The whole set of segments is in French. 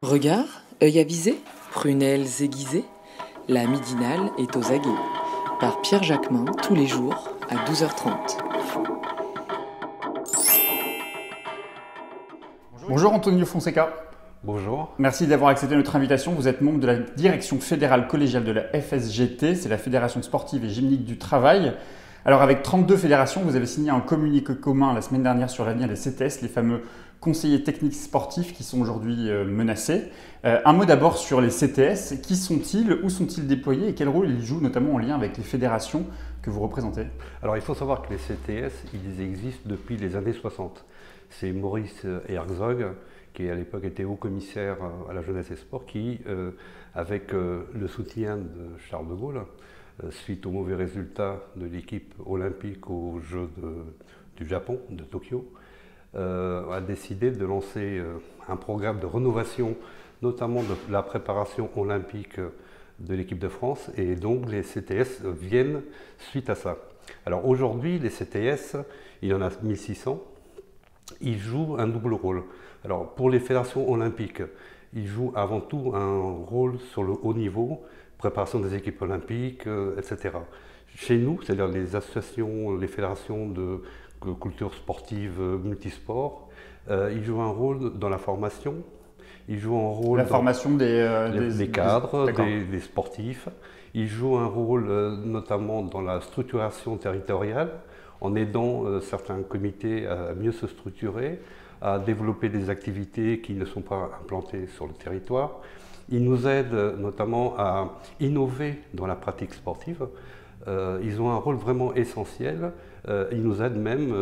Regard, œil avisé, prunelles aiguisées, la midinale est aux aguets. Par Pierre Jacquemin, tous les jours, à 12h30. Bonjour Antonio Fonseca. Bonjour. Merci d'avoir accepté notre invitation. Vous êtes membre de la direction fédérale collégiale de la FSGT, c'est la Fédération sportive et gymnique du travail. Alors avec 32 fédérations, vous avez signé un communiqué commun la semaine dernière sur l'avenir des CTS, les fameux conseillers techniques sportifs qui sont aujourd'hui menacés. Un mot d'abord sur les CTS. Qui sont-ils? Où sont-ils déployés? Et quel rôle ils jouent notamment en lien avec les fédérations que vous représentez? Alors il faut savoir que les CTS, ils existent depuis les années 60. C'est Maurice Herzog, qui à l'époque était haut commissaire à la jeunesse et sport, qui, avec le soutien de Charles de Gaulle, suite aux mauvais résultats de l'équipe olympique aux Jeux du Japon, de Tokyo, a décidé de lancer un programme de rénovation, notamment de la préparation olympique de l'équipe de France, et donc les CTS viennent suite à ça. Alors aujourd'hui, les CTS, il y en a 1600, ils jouent un double rôle. Alors pour les fédérations olympiques, ils jouent avant tout un rôle sur le haut niveau, préparation des équipes olympiques, etc. Chez nous, c'est-à-dire les associations, les fédérations de culture sportive multisport, ils jouent un rôle dans la formation, ils jouent un rôle la dans formation des cadres, des sportifs, ils jouent un rôle notamment dans la structuration territoriale, en aidant certains comités à mieux se structurer, à développer des activités qui ne sont pas implantées sur le territoire. Ils nous aident notamment à innover dans la pratique sportive. Ils ont un rôle vraiment essentiel. Ils nous aident même,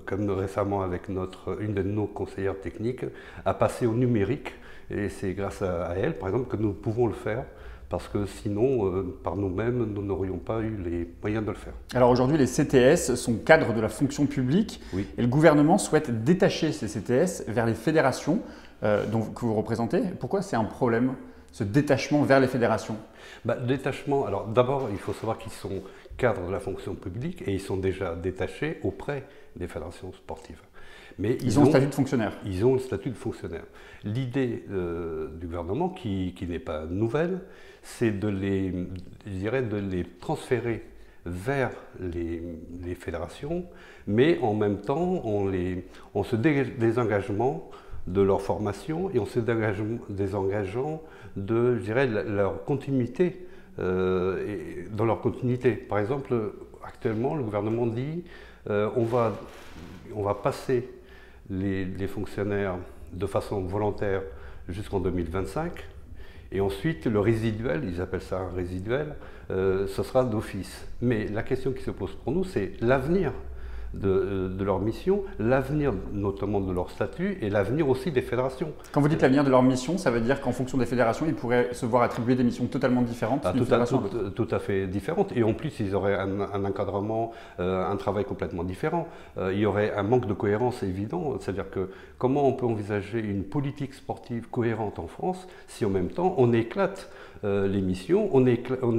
comme récemment avec une de nos conseillères techniques, à passer au numérique. Et c'est grâce à elle, par exemple, que nous pouvons le faire. Parce que sinon, par nous-mêmes, nous n'aurions pas eu les moyens de le faire. Alors aujourd'hui, les CTS sont cadres de la fonction publique, oui. Et le gouvernement souhaite détacher ces CTS vers les fédérations que vous représentez. Pourquoi c'est un problème, ce détachement vers les fédérations? Détachement, alors d'abord, il faut savoir qu'ils sont cadres de la fonction publique et ils sont déjà détachés auprès des fédérations sportives. Mais ils ont le statut de fonctionnaire. Ils ont le statut de fonctionnaire. L'idée du gouvernement, qui n'est pas nouvelle, c'est de les transférer vers les fédérations, mais en même temps, on se désengagement de leur formation et on se désengageant de, leur continuité, dans leur continuité. Par exemple, actuellement, le gouvernement dit on va passer les fonctionnaires de façon volontaire jusqu'en 2025 et ensuite le résiduel, ils appellent ça un résiduel, ce sera d'office. Mais la question qui se pose pour nous, c'est l'avenir de leur mission, l'avenir notamment de leur statut et l'avenir aussi des fédérations. Quand vous dites l'avenir de leur mission, ça veut dire qu'en fonction des fédérations, ils pourraient se voir attribuer des missions totalement différentes tout à fait différentes. Et en plus, ils auraient un encadrement, un travail complètement différent. Il y aurait un manque de cohérence évident. C'est-à-dire que comment on peut envisager une politique sportive cohérente en France si en même temps on éclate les missions, on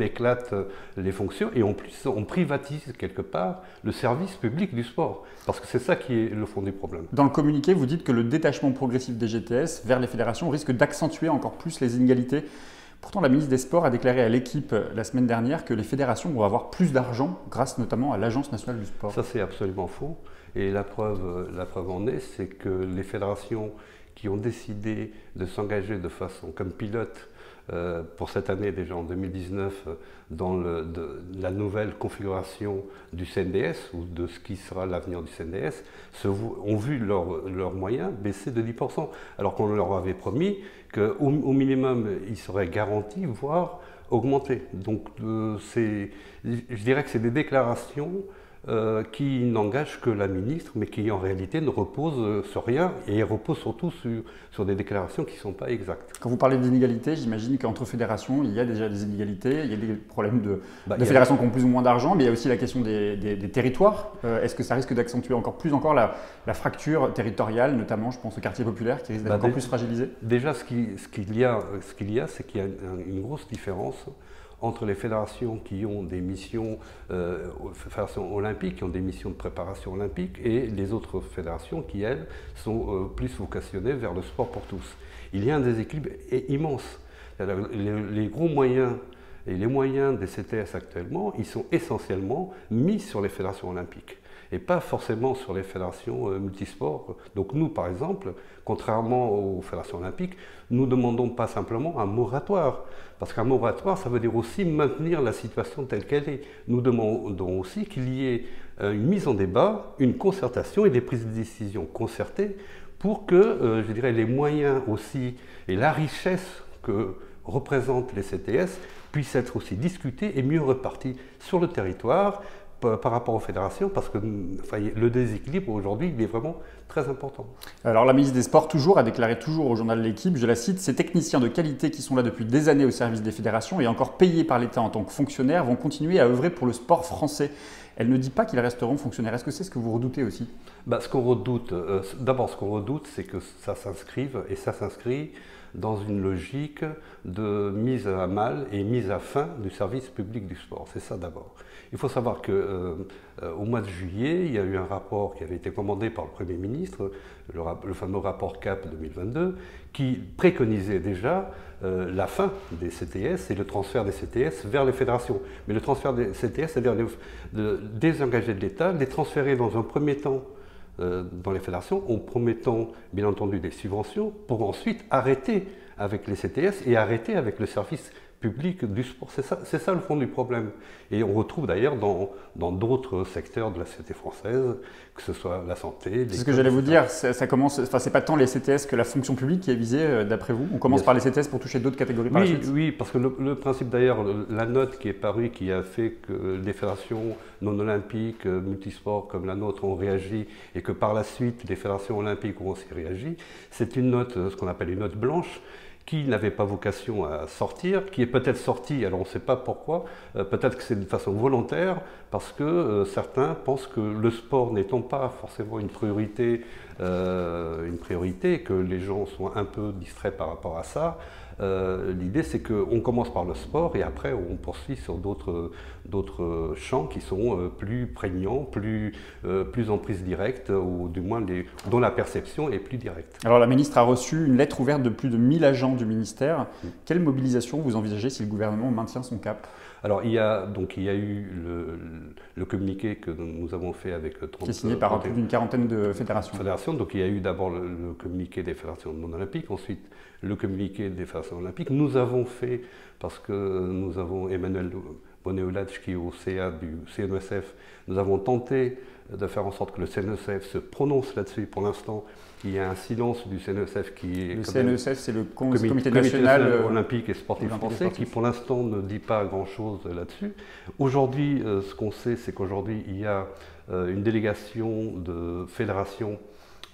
éclate les fonctions et en plus on privatise quelque part le service public du sport. Parce que c'est ça qui est le fond du problème. Dans le communiqué, vous dites que le détachement progressif des GTS vers les fédérations risque d'accentuer encore plus les inégalités. Pourtant, la ministre des Sports a déclaré à l'Équipe la semaine dernière que les fédérations vont avoir plus d'argent grâce notamment à l'Agence nationale du sport. Ça, c'est absolument faux. Et la preuve en est, c'est que les fédérations qui ont décidé de s'engager de façon comme pilote pour cette année déjà en 2019 dans la nouvelle configuration du CNDS ou de ce qui sera l'avenir du CNDS ont vu leurs moyens baisser de 10%, alors qu'on leur avait promis qu'au minimum ils seraient garantis, voire augmentés. Donc je dirais que c'est des déclarations qui n'engage que la ministre, mais qui en réalité ne repose sur rien et repose surtout sur des déclarations qui ne sont pas exactes. Quand vous parlez d'inégalités, j'imagine qu'entre fédérations, il y a déjà des inégalités, il y a des problèmes de fédérations qui ont plus ou moins d'argent, mais il y a aussi la question des territoires. Est-ce que ça risque d'accentuer encore la fracture territoriale, notamment je pense au quartier populaire qui risque d'être encore plus fragilisé? Déjà, ce qu'il y a, c'est qu'il y a une grosse différence entre les fédérations qui ont des missions, fédérations olympiques, qui ont des missions de préparation olympique, et les autres fédérations qui, elles, sont plus vocationnées vers le sport pour tous. il y a un déséquilibre immense. Les gros moyens et les moyens des CTS actuellement, ils sont essentiellement mis sur les fédérations olympiques et pas forcément sur les fédérations multisports. Donc nous, par exemple, contrairement aux fédérations olympiques, nous ne demandons pas simplement un moratoire, parce qu'un moratoire, ça veut dire aussi maintenir la situation telle qu'elle est. Nous demandons aussi qu'il y ait une mise en débat, une concertation et des prises de décision concertées pour que, je dirais, les moyens aussi et la richesse que représentent les CTS puissent être aussi discutés et mieux repartis sur le territoire par rapport aux fédérations, parce que le déséquilibre aujourd'hui, il est vraiment très important. Alors la ministre des Sports a déclaré au journal L'Équipe, je la cite, « Ces techniciens de qualité qui sont là depuis des années au service des fédérations et encore payés par l'État en tant que fonctionnaires vont continuer à œuvrer pour le sport français ». Elle ne dit pas qu'ils resteront fonctionnaires. Est-ce que c'est ce que vous redoutez aussi? Ce qu'on redoute, d'abord ce qu'on redoute, c'est que ça s'inscrit dans une logique de mise à mal et mise à fin du service public du sport. C'est ça d'abord. Il faut savoir qu'au mois de juillet, il y a eu un rapport qui avait été commandé par le Premier ministre, le fameux rapport CAP 2022, qui préconisait déjà la fin des CTS et le transfert des CTS vers les fédérations. Mais le transfert des CTS, c'est-à-dire de désengager de l'État, les transférer dans un premier temps dans les fédérations, en promettant bien entendu des subventions, pour ensuite arrêter avec les CTS et arrêter avec le service public du sport. C'est ça le fond du problème. Et on retrouve d'ailleurs dans d'autres secteurs de la société française, que ce soit la santé. C'est ce que j'allais vous dire, ça commence, enfin c'est pas tant les CTS que la fonction publique qui est visée d'après vous. On commence par les CTS pour toucher d'autres catégories par la suite. Oui, parce que le principe d'ailleurs, la note qui est parue, qui a fait que les fédérations non olympiques, multisports comme la nôtre ont réagi et que par la suite les fédérations olympiques ont aussi réagi, c'est une note, ce qu'on appelle une note blanche, qui n'avait pas vocation à sortir, qui est peut-être sortie, alors on ne sait pas pourquoi, peut-être que c'est de façon volontaire, parce que certains pensent que le sport n'étant pas forcément une priorité, que les gens sont un peu distraits par rapport à ça. L'idée c'est qu'on commence par le sport et après on poursuit sur d'autres champs qui sont plus prégnants, plus en prise directe, ou du moins dont la perception est plus directe. Alors la ministre a reçu une lettre ouverte de plus de 1000 agents du ministère. Quelle mobilisation vous envisagez si le gouvernement maintient son cap? Alors il y a eu le communiqué que nous avons fait avec 30... Qui est signé par plus d'une quarantaine de fédérations. Donc il y a eu d'abord le communiqué des fédérations non olympiques, ensuite le communiqué des fédérations olympiques. Nous avons fait, parce que nous avons Emmanuel Boneolatch qui est au CA du CNESF, nous avons tenté de faire en sorte que le CNESF se prononce là-dessus. Pour l'instant, il y a un silence du CNESF qui est... Le CNESF, c'est le Comité national olympique et sportif français, qui pour l'instant ne dit pas grand-chose là-dessus. Aujourd'hui, ce qu'on sait, c'est qu'aujourd'hui, il y a une délégation de fédérations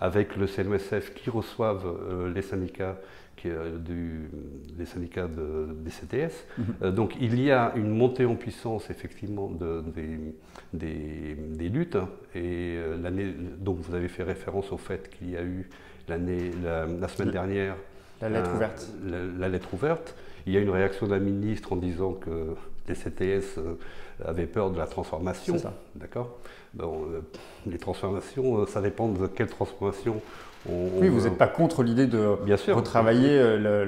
avec le CNESF qui reçoivent les syndicats des syndicats des CTS. Donc il y a une montée en puissance effectivement des luttes. Et donc vous avez fait référence au fait qu'il y a eu la semaine dernière la lettre ouverte. La lettre ouverte. Il y a une réaction d'un ministre en disant que les CTS avaient peur de la transformation. C'est ça. D'accord. Bon, les transformations, ça dépend de quelle transformation. Oui, vous n'êtes pas contre l'idée de retravailler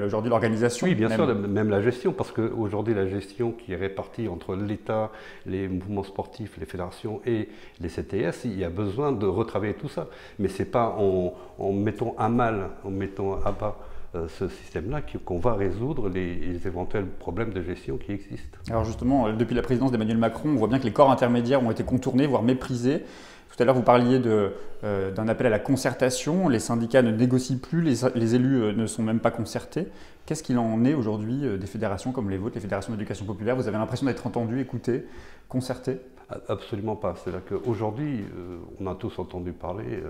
aujourd'hui l'organisation? Oui, bien sûr, même la gestion, parce qu'aujourd'hui la gestion qui est répartie entre l'État, les mouvements sportifs, les fédérations et les CTS, il y a besoin de retravailler tout ça. Mais ce n'est pas en mettant à bas ce système-là qu'on va résoudre les éventuels problèmes de gestion qui existent. Alors justement, depuis la présidence d'Emmanuel Macron, on voit bien que les corps intermédiaires ont été contournés, voire méprisés. Tout à l'heure, vous parliez d'un appel à la concertation. Les syndicats ne négocient plus, les élus ne sont même pas concertés. Qu'est-ce qu'il en est aujourd'hui des fédérations comme les vôtres, les fédérations d'éducation populaire? Vous avez l'impression d'être entendus, écoutés, concertés? Absolument pas. C'est-à-dire qu'aujourd'hui, on a tous entendu parler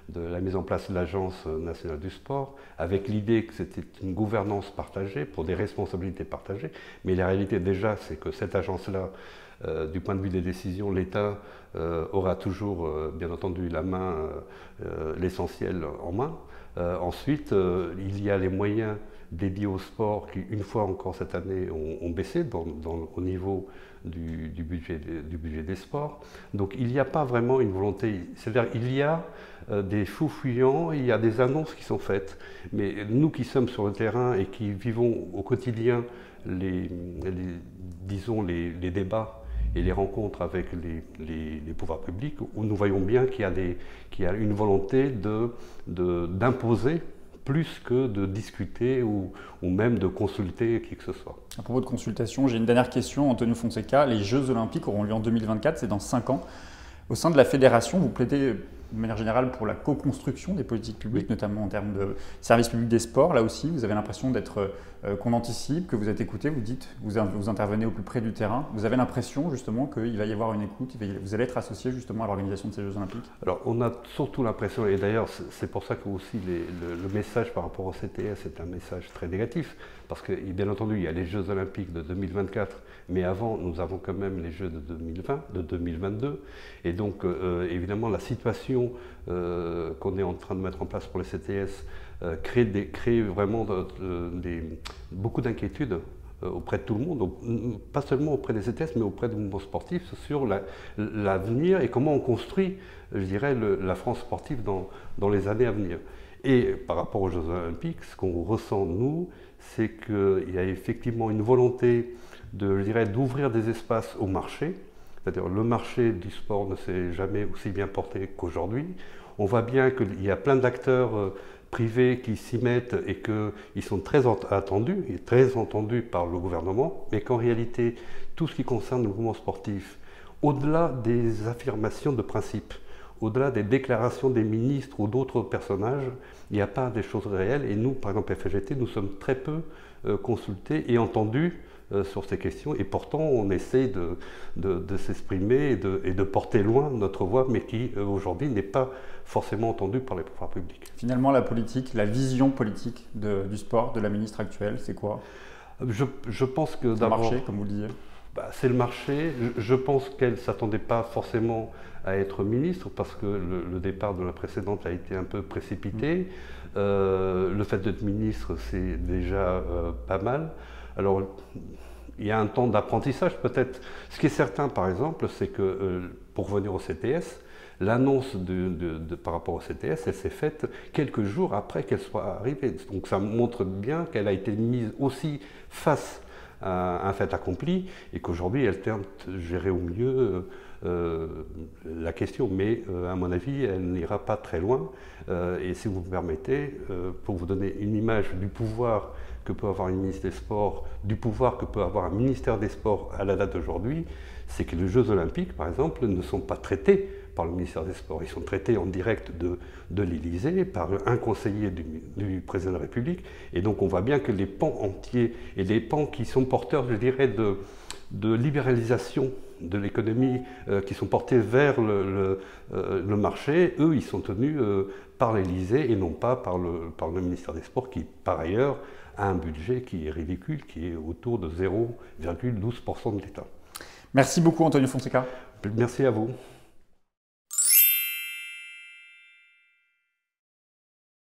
de la mise en place de l'Agence nationale du sport, avec l'idée que c'était une gouvernance partagée, pour des responsabilités partagées. Mais la réalité déjà, c'est que cette agence-là, du point de vue des décisions, l'État aura toujours, bien entendu, l'essentiel en main. Ensuite, il y a les moyens dédiés au sport qui, une fois encore cette année, ont baissé au niveau du budget des sports. Donc il n'y a pas vraiment une volonté, c'est-à-dire il y a des fous fuyants, il y a des annonces qui sont faites, mais nous qui sommes sur le terrain et qui vivons au quotidien disons les débats et les rencontres avec les pouvoirs publics, où nous voyons bien qu'il y a une volonté d'imposer plus que de discuter ou même de consulter qui que ce soit. À propos de consultation, j'ai une dernière question, Antonio Fonseca. Les Jeux Olympiques auront lieu en 2024, c'est dans 5 ans. Au sein de la fédération, vous plaidez de manière générale pour la co-construction des politiques publiques, notamment en termes de services publics des sports. Là aussi, vous avez l'impression qu'on anticipe, que vous êtes écouté, vous intervenez au plus près du terrain. Vous avez l'impression justement qu'il va y avoir une écoute, vous allez être associé justement à l'organisation de ces Jeux Olympiques? Alors on a surtout l'impression, et d'ailleurs c'est pour ça que aussi le message par rapport au CTS est un message très négatif, parce que bien entendu il y a les Jeux Olympiques de 2024, mais avant nous avons quand même les Jeux de 2020, de 2022, et donc évidemment la situation qu'on est en train de mettre en place pour les CTS crée vraiment beaucoup d'inquiétudes auprès de tout le monde, pas seulement auprès des CTS, mais auprès du mouvement sportif, sur l'avenir et comment on construit, je dirais, la France sportive dans les années à venir. Et par rapport aux Jeux Olympiques, ce qu'on ressent, nous, c'est qu'il y a effectivement une volonté d'ouvrir des espaces au marché. C'est-à-dire le marché du sport ne s'est jamais aussi bien porté qu'aujourd'hui. On voit bien qu'il y a plein d'acteurs privés qui s'y mettent et qu'ils sont très attendus et très entendus par le gouvernement, mais qu'en réalité, tout ce qui concerne le mouvement sportif, au-delà des affirmations de principe, au-delà des déclarations des ministres ou d'autres personnages, il n'y a pas des choses réelles. Et nous, par exemple, FSGT, nous sommes très peu consultés et entendus sur ces questions, et pourtant on essaie de s'exprimer et de porter loin notre voix, mais qui aujourd'hui n'est pas forcément entendue par les pouvoirs publics. Finalement, la politique, la vision politique du sport de la ministre actuelle, c'est quoi? Je pense que d'abord... C'est le marché, comme vous le disiez. C'est le marché. Je pense qu'elle ne s'attendait pas forcément à être ministre, parce que le départ de la précédente a été un peu précipité. Le fait d'être ministre, c'est déjà pas mal. Alors, il y a un temps d'apprentissage peut-être. Ce qui est certain, par exemple, c'est que pour revenir au CTS, l'annonce par rapport au CTS, elle s'est faite quelques jours après qu'elle soit arrivée. Donc ça montre bien qu'elle a été mise aussi face à un fait accompli et qu'aujourd'hui elle tente de gérer au mieux la question. Mais à mon avis, elle n'ira pas très loin. Et si vous me permettez, pour vous donner une image du pouvoir que peut avoir une ministre des Sports, du pouvoir que peut avoir un ministère des Sports à la date d'aujourd'hui, c'est que les Jeux Olympiques, par exemple, ne sont pas traités par le ministère des Sports. Ils sont traités en direct de l'Élysée, par un conseiller du président de la République. Et donc on voit bien que les pans entiers et les pans qui sont porteurs, je dirais, de libéralisation de l'économie, qui sont portés vers le marché, eux, ils sont tenus par l'Élysée et non pas par le ministère des Sports, qui, par ailleurs, a un budget qui est ridicule, qui est autour de 0,12% de l'État. Merci beaucoup, Antonio Fonseca. Merci à vous.